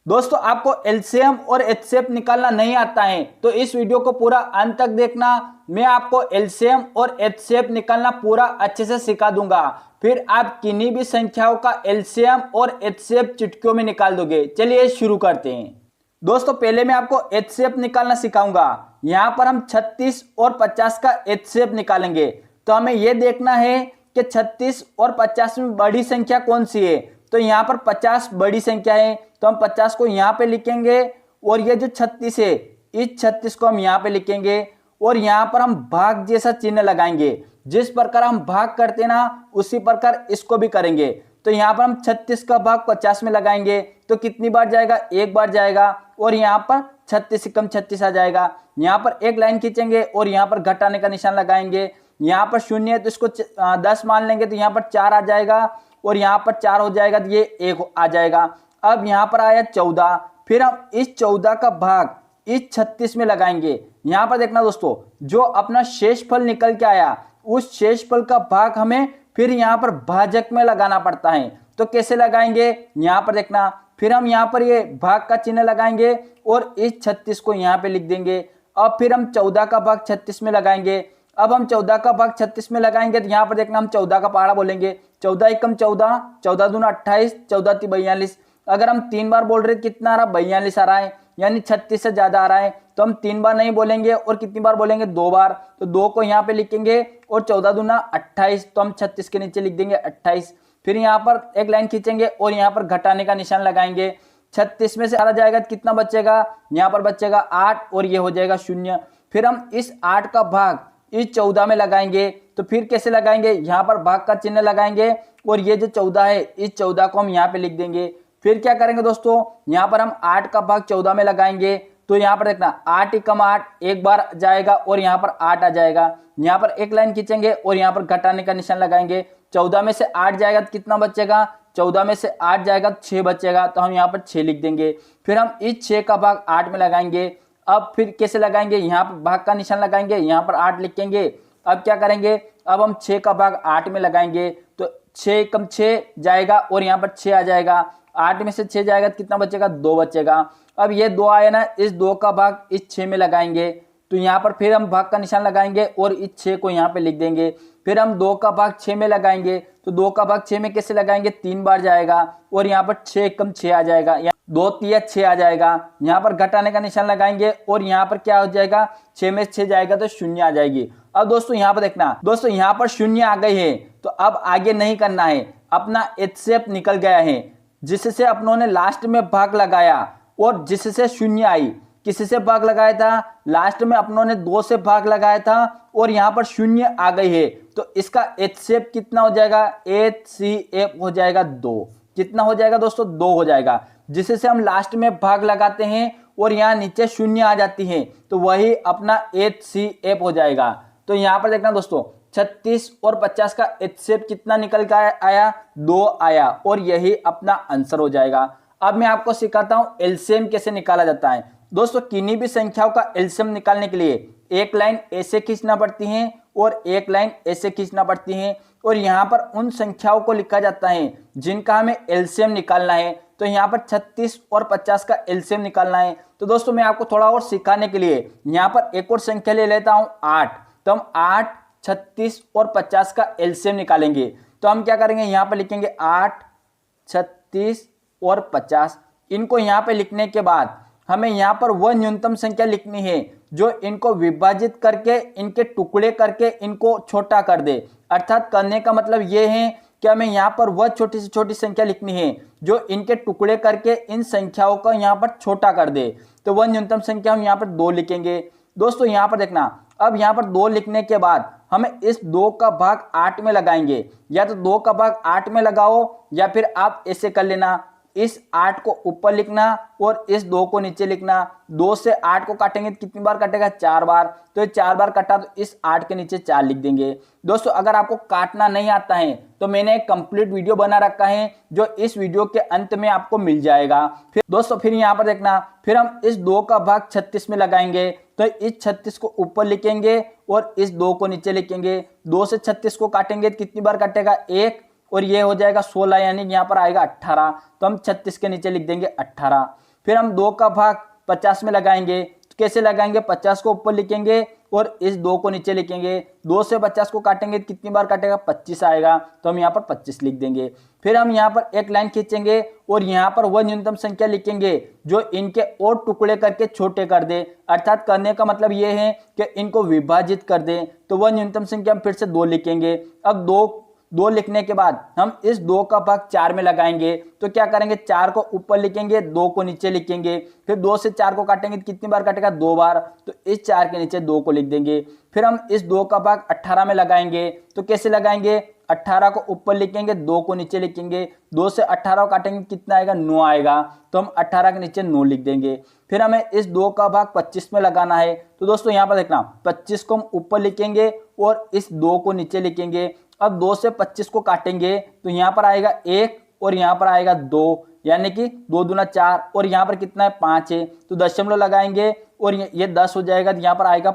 दोस्तों आपको एलसीएम और एचसीएफ निकालना नहीं आता है तो इस वीडियो को पूरा अंत तक देखना। मैं आपको एलसीएम और एचसीएफ निकालना पूरा अच्छे से सिखा दूंगा, फिर आप किन्हीं भी संख्याओं का एलसीएम और एचसीएफ चुटकियों में निकाल दोगे। चलिए शुरू करते हैं। दोस्तों पहले मैं आपको एचसीएफ निकालना सिखाऊंगा। यहाँ पर हम 36 और 50 का एचसीएफ निकालेंगे। तो हमें यह देखना है कि 36 और 50 में बड़ी संख्या कौन सी है। तो यहाँ पर 50 बड़ी संख्या है तो हम 50 को यहाँ पे लिखेंगे और ये जो 36 है इस 36 को हम यहाँ पे लिखेंगे और यहाँ पर हम भाग जैसा चिन्ह लगाएंगे। जिस प्रकार हम भाग करते ना उसी प्रकार इसको भी करेंगे। तो यहाँ पर हम 36 का भाग 50 में लगाएंगे तो कितनी बार जाएगा, एक बार जाएगा और यहाँ पर 36 से कम 36 आ जाएगा। यहाँ पर एक लाइन खींचेंगे और यहाँ पर घटाने का निशान लगाएंगे। यहाँ पर शून्य है तो इसको 10 मान लेंगे तो यहाँ पर 4 आ जाएगा और यहाँ पर 4 हो जाएगा तो ये 1 आ जाएगा। अब यहाँ पर आया 14, फिर हम इस 14 का भाग इस 36 में लगाएंगे। यहाँ पर देखना दोस्तों, जो अपना शेषफल निकल के आया उस शेषफल का भाग हमें फिर यहाँ पर भाजक में लगाना पड़ता है। तो कैसे लगाएंगे, यहाँ पर देखना, फिर हम यहाँ पर ये भाग का चिन्ह लगाएंगे और इस 36 को यहाँ पे लिख देंगे। अब फिर हम 14 का भाग 36 में लगाएंगे। अब हम 14 का भाग 36 में लगाएंगे तो यहाँ पर देखना हम 14 का पहाड़ा बोलेंगे। 14 एकम 14, 14 दूना 28, 14 ती 42। अगर हम 3 बार बोल रहे कितना आ रहा, 42 आ रहा है, यानी 36 से ज्यादा आ रहा है। तो हम 3 बार नहीं बोलेंगे और कितनी बार बोलेंगे, 2 बार। तो 2 को यहाँ पे लिखेंगे और 14 दूना 28, तो हम 36 के नीचे लिख देंगे 28। फिर यहाँ पर एक लाइन खींचेंगे और यहाँ पर घटाने का निशान लगाएंगे। 36 में से 4 जाएगा तो कितना बचेगा, यहाँ पर बचेगा 8 और ये हो जाएगा 0। फिर हम इस 8 का भाग इस 14 में लगाएंगे। तो फिर कैसे लगाएंगे, यहाँ पर भाग का चिन्ह लगाएंगे और ये जो 14 है इस 14 को हम यहाँ पे लिख देंगे। फिर क्या करेंगे दोस्तों, यहाँ पर हम 8 का भाग 14 में लगाएंगे। तो यहाँ पर देखना 8 एकम 8, एक बार जाएगा और यहाँ पर 8 आ जाएगा। यहाँ पर एक लाइन खींचेंगे और यहाँ पर घटाने का निशान लगाएंगे। 14 में से 8 जाएगा तो कितना बचेगा, 14 में से 8 जाएगा तो 6 बचेगा। तो हम यहाँ पर 6 लिख देंगे। फिर हम इस 6 का भाग 8 में लगाएंगे। अब फिर कैसे लगाएंगे, यहाँ पर भाग का निशान लगाएंगे, यहाँ पर 8 लिखेंगे। अब क्या करेंगे, अब हम 6 का भाग 8 में लगाएंगे। तो 6 एकम 6 जाएगा और यहाँ पर 6 आ जाएगा। 8 में से 6 जाएगा तो कितना बचेगा, 2 बचेगा। अब ये 2 आया ना, इस 2 का भाग इस 6 में लगाएंगे। तो यहाँ पर फिर हम भाग का निशान लगाएंगे और इस 6 को यहाँ पे लिख देंगे। फिर हम 2 का भाग 6 में लगाएंगे। तो 2 का भाग 6 में कैसे लगाएंगे, 3 बार जाएगा और यहाँ पर 6 एकम 6 आ जाएगा, 2 तिया 6 आ जाएगा। यहाँ पर घटाने का निशान लगाएंगे और यहाँ पर क्या हो जाएगा, 6 में 6 जाएगा तो 0 आ जाएगी। अब दोस्तों यहाँ पर देखना, दोस्तों यहाँ पर 0 आ गई है तो अब आगे नहीं करना है, अपना एचसीएफ निकल गया है। जिससे अपनों ने लास्ट में भाग लगाया और जिससे 0 आई, किससे भाग लगाया था, लास्ट में अपनों ने 2 से भाग लगाया था और यहाँ पर 0 आ गई है। तो इसका एचसीएफ कितना हो जाएगा, एचसीएफ हो जाएगा 2। कितना हो जाएगा दोस्तों, 2 हो जाएगा। जिससे हम लास्ट में भाग लगाते हैं और यहाँ नीचे 0 आ जाती है तो वही अपना एचसीएफ हो जाएगा। तो यहाँ पर देखना दोस्तों, 36 और 50 का एचसीएफ कितना निकल कर आया, 2 आया और यही अपना आंसर हो जाएगा। अब मैं आपको सिखाता हूं एलसीएम कैसे निकाला जाता है। दोस्तों किन्हीं भी संख्याओं का एलसीएम निकालने के लिए एक लाइन ऐसे खींचना पड़ती है और एक लाइन ऐसे खींचना पड़ती है और यहाँ पर उन संख्याओं को लिखा जाता है जिनका हमें एलसीएम निकालना है। तो यहाँ पर 36 और 50 का एलसीएम निकालना है। तो दोस्तों मैं आपको थोड़ा और सिखाने के लिए यहाँ पर एक और संख्या ले लेता हूँ, 8। तो हम 8, 36 और 50 का एलसीएम निकालेंगे। तो हम क्या करेंगे, यहाँ पर लिखेंगे 8, 36 और 50। इनको यहाँ पे लिखने के बाद हमें यहाँ पर वह न्यूनतम संख्या लिखनी है जो इनको विभाजित करके, इनके टुकड़े करके इनको छोटा कर दे। अर्थात करने का मतलब ये है कि हमें यहाँ पर वह छोटी से छोटी संख्या लिखनी है जो इनके टुकड़े करके इन संख्याओं को यहाँ पर छोटा कर दे। तो वह न्यूनतम संख्या हम यहाँ पर 2 लिखेंगे। दोस्तों यहाँ पर देखना, अब यहाँ पर 2 लिखने के बाद हमें इस 2 का भाग 8 में लगाएंगे। या तो 2 का भाग 8 में लगाओ या फिर आप ऐसे कर लेना, इस 8 को ऊपर लिखना और इस 2 को नीचे लिखना। 2 से 8 को काटेंगे तो कितनी बार कटेगा, 4 बार। तो ये 4 बार कटा तो इस 8 के नीचे 4 लिख देंगे। दोस्तों अगर आपको काटना नहीं आता है तो मैंने एक कंप्लीट वीडियो बना रखा है जो इस वीडियो के अंत में आपको मिल जाएगा। फिर दोस्तों फिर यहाँ पर देखना, फिर हम इस 2 का भाग 36 में लगाएंगे। तो इस 36 को ऊपर लिखेंगे और इस 2 को नीचे लिखेंगे। 2 से 36 को काटेंगे तो कितनी बार कटेगा, 1 और ये हो जाएगा 16, यानी यहाँ पर आएगा 18। तो हम 36 के नीचे लिख देंगे 18। फिर हम 2 का भाग 50 में लगाएंगे। तो कैसे लगाएंगे, 50 को ऊपर लिखेंगे और इस 2 को नीचे लिखेंगे। 2 से 50 को काटेंगे तो कितनी बार काटेगा, 25 आएगा, तो हम यहाँ पर 25 लिख देंगे। फिर हम यहाँ पर एक लाइन खींचेंगे और यहाँ पर वह न्यूनतम संख्या लिखेंगे जो इनके और टुकड़े करके छोटे कर दे। अर्थात करने का मतलब ये है कि इनको विभाजित कर दे। तो वह न्यूनतम संख्या हम फिर से 2 लिखेंगे। अब 2 लिखने के बाद हम इस 2 का भाग 4 में लगाएंगे। तो क्या करेंगे, 4 को ऊपर लिखेंगे, 2 को नीचे लिखेंगे। फिर 2 से 4 को काटेंगे तो कितनी बार काटेगा, 2 बार, तो इस 4 के नीचे 2 को लिख देंगे। फिर हम इस 2 का भाग 18 में लगाएंगे। तो कैसे लगाएंगे, 18 को ऊपर लिखेंगे, 2 को नीचे लिखेंगे। 2 से 18 को काटेंगे कितना आएगा, 9 आएगा, तो हम 18 के नीचे 9 लिख देंगे। फिर हमें इस 2 का भाग 25 में लगाना है। तो दोस्तों यहाँ पर देखना, 25 को हम ऊपर लिखेंगे और इस 2 को नीचे लिखेंगे। अब 2 से 25 को काटेंगे तो यहाँ पर आएगा 1 और यहाँ पर आएगा 2, यानी कि 2 दूना 4, और यहाँ पर कितना है, 5 है। तो दशमलव लगाएंगे और ये 10 हो जाएगा, तो यहाँ पर आएगा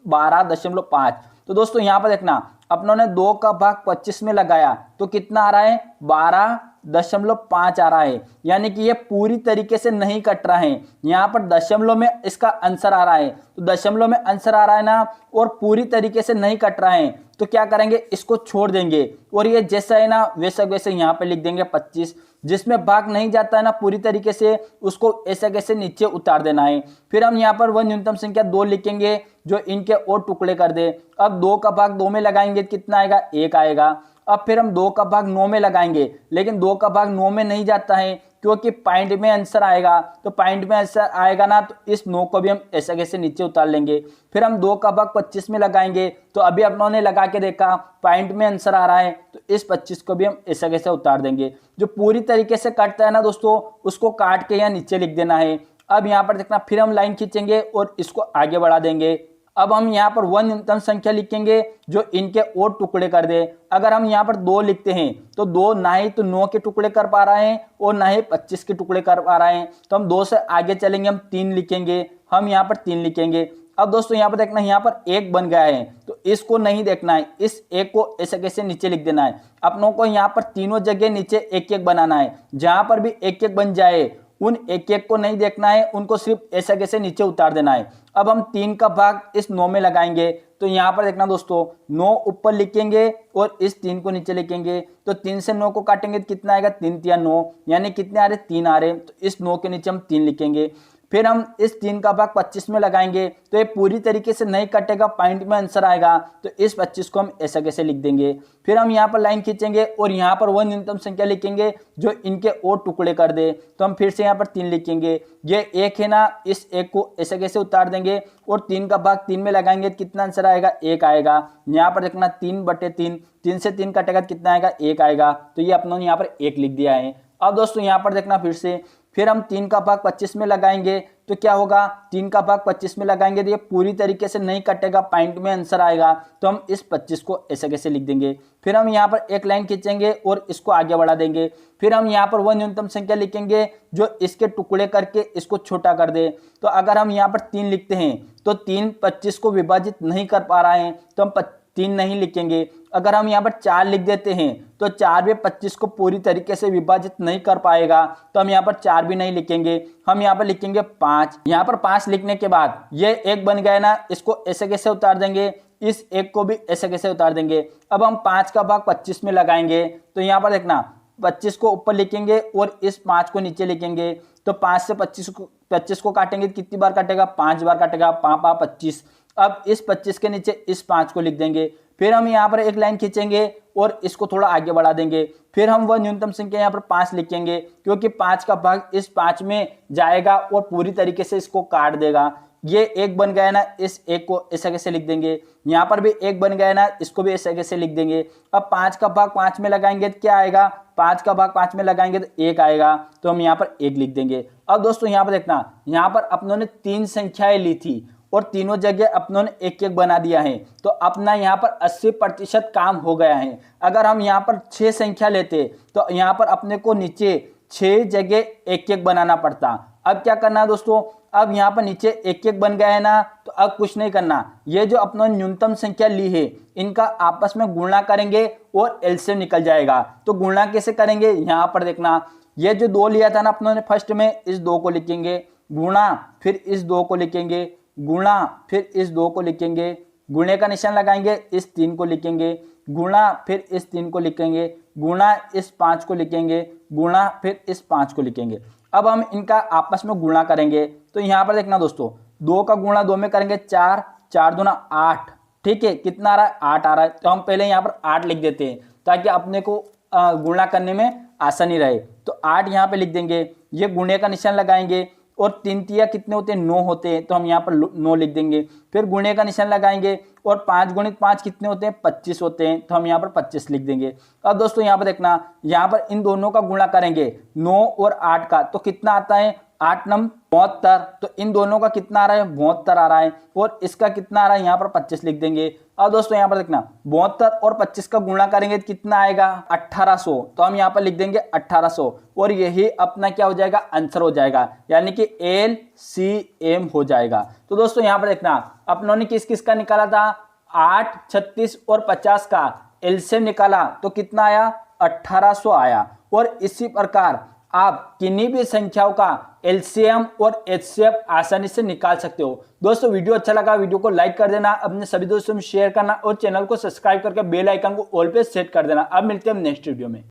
12.5। तो दोस्तों यहाँ पर देखना, अपनों ने 2 का भाग 25 में लगाया तो कितना आ रहा है, 12.5 आ रहा है, यानी कि ये पूरी तरीके से नहीं कट रहा है। यहाँ पर दशमलव में इसका आंसर आ रहा है, तो दशमलव में आंसर आ रहा है ना, और पूरी तरीके से नहीं कट रहा है, तो क्या करेंगे, इसको छोड़ देंगे और ये जैसा है ना वैसा वैसे यहाँ पे लिख देंगे 25। जिसमें भाग नहीं जाता है ना पूरी तरीके से, उसको ऐसा कैसे नीचे उतार देना है। फिर हम यहाँ पर वह न्यूनतम संख्या 2 लिखेंगे जो इनके और टुकड़े कर दे। अब 2 का भाग 2 में लगाएंगे कितना आएगा, 1 आएगा। अब फिर हम 2 का भाग 9 में लगाएंगे, लेकिन 2 का भाग 9 में नहीं जाता है क्योंकि पॉइंट में आंसर आएगा। तो पॉइंट में आंसर आएगा ना, तो इस 9 को भी हम ऐसा कैसे नीचे उतार लेंगे। फिर हम 2 का भाग 25 में लगाएंगे, तो अभी अपनों ने लगा के देखा पॉइंट में आंसर आ रहा है, तो इस 25 को भी हम ऐसा कैसे उतार देंगे। जो पूरी तरीके से कटता है ना दोस्तों, उसको काट के यहाँ नीचे लिख देना है। अब यहाँ पर देखना, फिर हम लाइन खींचेंगे और इसको आगे बढ़ा देंगे। अब हम यहाँ पर वह न्यूनतम संख्या लिखेंगे जो इनके और टुकड़े कर दे। अगर हम यहाँ पर 2 लिखते हैं तो 2 ना ही तो 9 के टुकड़े कर पा रहे हैं और ना ही 25 के टुकड़े कर पा रहे हैं, तो हम 2 से आगे चलेंगे, हम 3 लिखेंगे। हम यहाँ पर 3 लिखेंगे। अब दोस्तों यहाँ पर देखना, यहाँ पर 1 बन गया है, तो इसको नहीं देखना है, इस 1 को ऐसे कैसे नीचे लिख देना है। अपनों को यहाँ पर तीनों जगह नीचे 1-1 बनाना है। जहां पर भी 1-1 बन जाए उन 1-1 को नहीं देखना है, उनको सिर्फ ऐसा कैसे नीचे उतार देना है। अब हम 3 का भाग इस 9 में लगाएंगे, तो यहाँ पर देखना दोस्तों, 9 ऊपर लिखेंगे और इस 3 को नीचे लिखेंगे। तो 3 से 9 को काटेंगे तो कितना आएगा, 3 या 9, यानी कितने आ रहे, 3 आ रहे। तो इस 9 के नीचे हम 3 लिखेंगे। फिर हम इस 3 का भाग 25 में लगाएंगे, तो ये पूरी तरीके से नहीं कटेगा, पॉइंट में आंसर आएगा, तो इस 25 को हम ऐसा कैसे लिख देंगे। फिर हम यहाँ पर लाइन खींचेंगे और यहाँ पर वह न्यूनतम संख्या लिखेंगे जो इनके और टुकड़े कर दे। तो हम फिर से यहाँ पर 3 लिखेंगे। ये 1 है ना, इस 1 को ऐसे कैसे उतार देंगे और 3 का भाग 3 में लगाएंगे, कितना आंसर आएगा, 1 आएगा। यहाँ पर देखना 3/3, 3 से 3 कटेगा, कितना आएगा, 1 आएगा। तो ये अपनों ने यहाँ पर 1 लिख दिया है। अब दोस्तों यहाँ पर देखना फिर हम 3 का भाग 25 में लगाएंगे, तो क्या होगा, 3 का भाग 25 में लगाएंगे तो ये पूरी तरीके से नहीं कटेगा, पॉइंट में आंसर आएगा, तो हम इस 25 को ऐसे कैसे लिख देंगे। फिर हम यहाँ पर एक लाइन खींचेंगे और इसको आगे बढ़ा देंगे। फिर हम यहाँ पर वह न्यूनतम संख्या लिखेंगे जो इसके टुकड़े करके इसको छोटा कर दे। तो अगर हम यहाँ पर 3 लिखते हैं तो 3 25 को विभाजित नहीं कर पा रहे हैं, तो हम 3 नहीं लिखेंगे। अगर हम यहाँ पर 4 लिख देते हैं तो 4 भी 25 को पूरी तरीके से विभाजित नहीं कर पाएगा, तो हम यहाँ पर 4 भी नहीं लिखेंगे। हम यहाँ पर लिखेंगे 5। यहाँ पर 5 लिखने के बाद ये 1 बन गया ना, इसको ऐसे कैसे उतार देंगे, इस 1 को भी ऐसे कैसे उतार देंगे। अब हम 5 का भाग 25 में लगाएंगे, तो यहाँ पर देखना 25 को ऊपर लिखेंगे और इस 5 को नीचे लिखेंगे। तो 5 से 25 को काटेंगे तो कितनी बार काटेगा, 5 बार काटेगा, 5 25। अब इस 25 के नीचे इस 5 को लिख देंगे। फिर हम यहाँ पर एक लाइन खींचेंगे और इसको थोड़ा आगे बढ़ा देंगे। फिर हम वह न्यूनतम संख्या यहाँ पर 5 लिखेंगे, क्योंकि 5 का भाग इस 5 में जाएगा और पूरी तरीके से इसको काट देगा। ये 1 बन गया ना, इस 1 को ऐसा कैसे लिख देंगे। यहाँ पर भी 1 बन गया ना, इसको भी ऐसा कैसे लिख देंगे। अब 5 का भाग 5 में लगाएंगे तो क्या आएगा, 5 का भाग 5 में लगाएंगे तो 1 आएगा, तो हम यहाँ पर 1 लिख देंगे। अब दोस्तों यहाँ पर देखना, यहाँ पर अपनों ने 3 संख्याएं ली थी और तीनों जगह अपनों ने 1-1 बना दिया है, तो अपना यहाँ पर 80% काम हो गया है। अगर हम यहाँ पर 6 संख्या लेते तो यहाँ पर अपने को नीचे 6 जगह 1-1 बनाना पड़ता। अब क्या करना है दोस्तों, अब यहाँ पर नीचे 1-1 बन गया है ना, तो अब कुछ नहीं करना। ये जो अपनों न्यूनतम संख्या ली है इनका आपस में गुणा करेंगे और एलसीएम निकल जाएगा। तो गुणा कैसे करेंगे, यहाँ पर देखना ये जो 2 लिया था ना अपनों ने फर्स्ट में, इस 2 को लिखेंगे, गुणा फिर इस 2 को लिखेंगे, गुणा फिर इस 2 को लिखेंगे, गुणे का निशान लगाएंगे, इस 3 को लिखेंगे, गुणा फिर इस 3 को लिखेंगे, गुणा इस 5 को लिखेंगे, गुणा फिर इस 5 को लिखेंगे। अब हम इनका आपस में गुणा करेंगे। तो यहाँ पर देखना दोस्तों, 2 का गुणा 2 में करेंगे 4, 4 दूना 8, ठीक है, कितना आ रहा है 8 आ रहा है। तो हम पहले यहाँ पर 8 लिख देते हैं ताकि अपने को गुणा करने में आसानी रहे। तो 8 यहाँ पे लिख देंगे, ये गुणे का निशान लगाएंगे और 3 तिया कितने होते हैं 9 होते हैं, तो हम यहाँ पर 9 लिख देंगे। फिर गुणे का निशान लगाएंगे और 5 गुणित 5 कितने होते हैं 25 होते हैं, तो हम यहाँ पर 25 लिख देंगे। अब दोस्तों यहाँ पर देखना, यहाँ पर इन दोनों का गुणा करेंगे 9 और 8 का, तो कितना आता है 8 नम 72। तो इन दोनों का कितना आ रहा है 72 आ रहा है, और इसका कितना आ रहा है यहाँ पर 25 लिख देंगे। अब दोस्तों यहाँ पर देखना, 72 और 25 का गुणा करेंगे तो कितना आएगा 1800, तो हम यहाँ पर लिख देंगे 1800, और यही अपना क्या हो जाएगा आंसर हो जाएगा, यानी कि LCM हो जाएगा। तो दोस्तों यहाँ पर देखना, अपनों ने किस किस का निकाला था 8, 36 और 50 का LCM निकाला, तो कितना आया 1800 आया। और इसी प्रकार आप किन्हीं भी संख्याओं का LCM और HCF आसानी से निकाल सकते हो। दोस्तों वीडियो अच्छा लगा, वीडियो को लाइक कर देना, अपने सभी दोस्तों में शेयर करना और चैनल को सब्सक्राइब करके बेल आइकन को ऑल पे सेट कर देना। अब मिलते हैं नेक्स्ट वीडियो में।